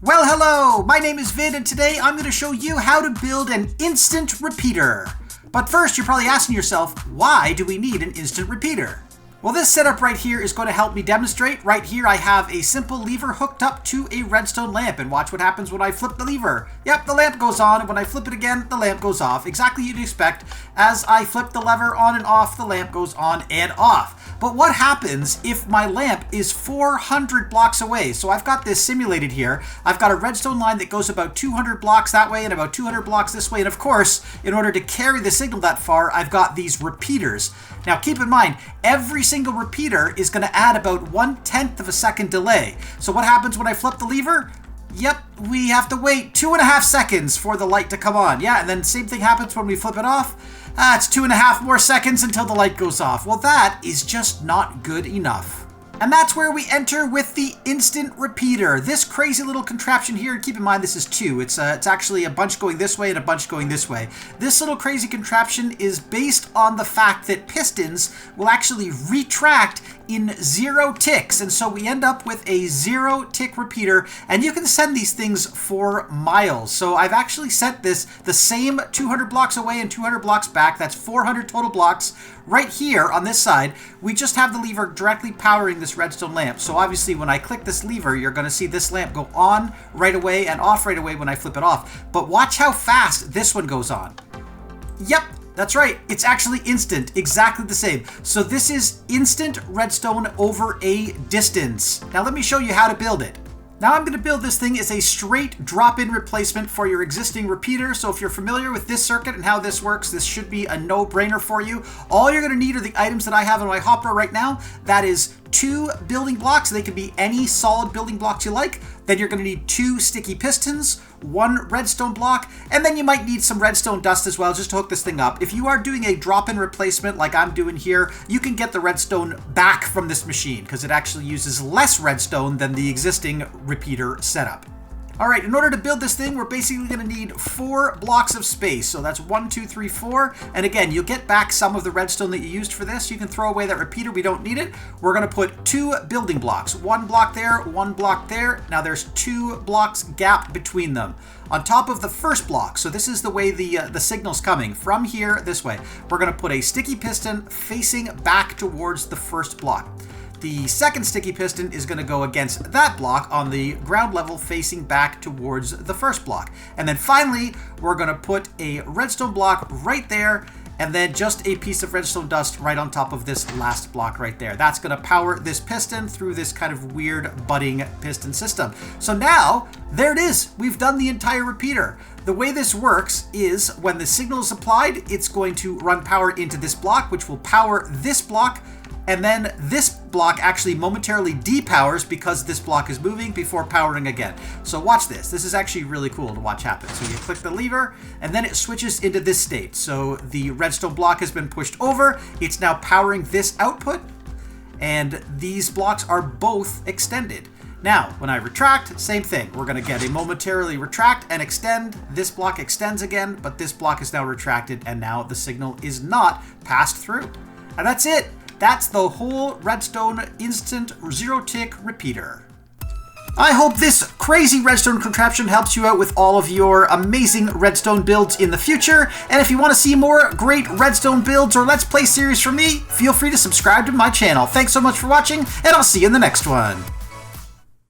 Well, hello! My name is Vid, and today I'm going to show you how to build an instant repeater. But first, you're probably asking yourself, why do we need an instant repeater? Well, this setup right here is going to help me demonstrate. Right here, I have a simple lever hooked up to a redstone lamp, and watch what happens when I flip the lever. Yep, the lamp goes on, and when I flip it again, the lamp goes off. Exactly you'd expect. As I flip the lever on and off, the lamp goes on and off. But what happens if my lamp is 400 blocks away? So I've got this simulated here. I've got a redstone line that goes about 200 blocks that way and about 200 blocks this way. And of course, in order to carry the signal that far, I've got these repeaters. Now keep in mind, every single repeater is going to add about 1/10 of a second delay. So what happens when I flip the lever? Yep, we have to wait 2.5 seconds for the light to come on. Yeah, and then same thing happens when we flip it off. It's 2.5 more seconds until the light goes off. Well, that is just not good enough. And that's where we enter with the instant repeater. This crazy little contraption here, and keep in mind this is two. It's actually a bunch going this way and a bunch going this way. This little crazy contraption is based on the fact that pistons will actually retract in 0 ticks, and so we end up with a 0 tick repeater, and you can send these things for miles. So I've actually sent this the same 200 blocks away and 200 blocks back. That's 400 total blocks. Right here on this side, we just have the lever directly powering this redstone lamp. So obviously when I click this lever, you're going to see this lamp go on right away and off right away when I flip it off. But watch how fast this one goes on. Yep. That's right, it's actually instant, exactly the same. So this is instant redstone over a distance. Now let me show you how to build it. Now I'm going to build this thing as a straight drop-in replacement for your existing repeater. So if you're familiar with this circuit and how this works, this should be a no-brainer for you. All you're going to need are the items that I have in my hopper right now. That is 2 building blocks. They can be any solid building blocks you like. Then you're going to need 2 sticky pistons, 1 redstone block, and then you might need some redstone dust as well just to hook this thing up. If you are doing a drop-in replacement like I'm doing here, you can get the redstone back from this machine because it actually uses less redstone than the existing repeater setup. All right, in order to build this thing, we're basically going to need 4 blocks of space. So that's 1, 2, 3, 4. And again, you'll get back some of the redstone that you used for this. You can throw away that repeater. We don't need it. We're going to put 2 building blocks. 1 block there, 1 block there. Now there's 2 blocks gap between them. On top of the first block, so this is the way the signal's coming. From here, this way. We're going to put a sticky piston facing back towards the first block. The second sticky piston is going to go against that block on the ground level facing back towards the first block. And then finally, we're going to put a redstone block right there and then just a piece of redstone dust right on top of this last block right there. That's going to power this piston through this kind of weird budding piston system. So now, there it is. We've done the entire repeater. The way this works is when the signal is applied, it's going to run power into this block, which will power this block. And then this block actually momentarily depowers because this block is moving before powering again. So watch this. This is actually really cool to watch happen. So you click the lever and then it switches into this state. So the redstone block has been pushed over. It's now powering this output and these blocks are both extended. Now, when I retract, same thing. We're going to get a momentarily retract and extend. This block extends again, but this block is now retracted and now the signal is not passed through. And that's it. That's the whole redstone instant 0-tick repeater. I hope this crazy redstone contraption helps you out with all of your amazing redstone builds in the future. And if you want to see more great redstone builds or Let's Play series from me, feel free to subscribe to my channel. Thanks so much for watching, and I'll see you in the next one.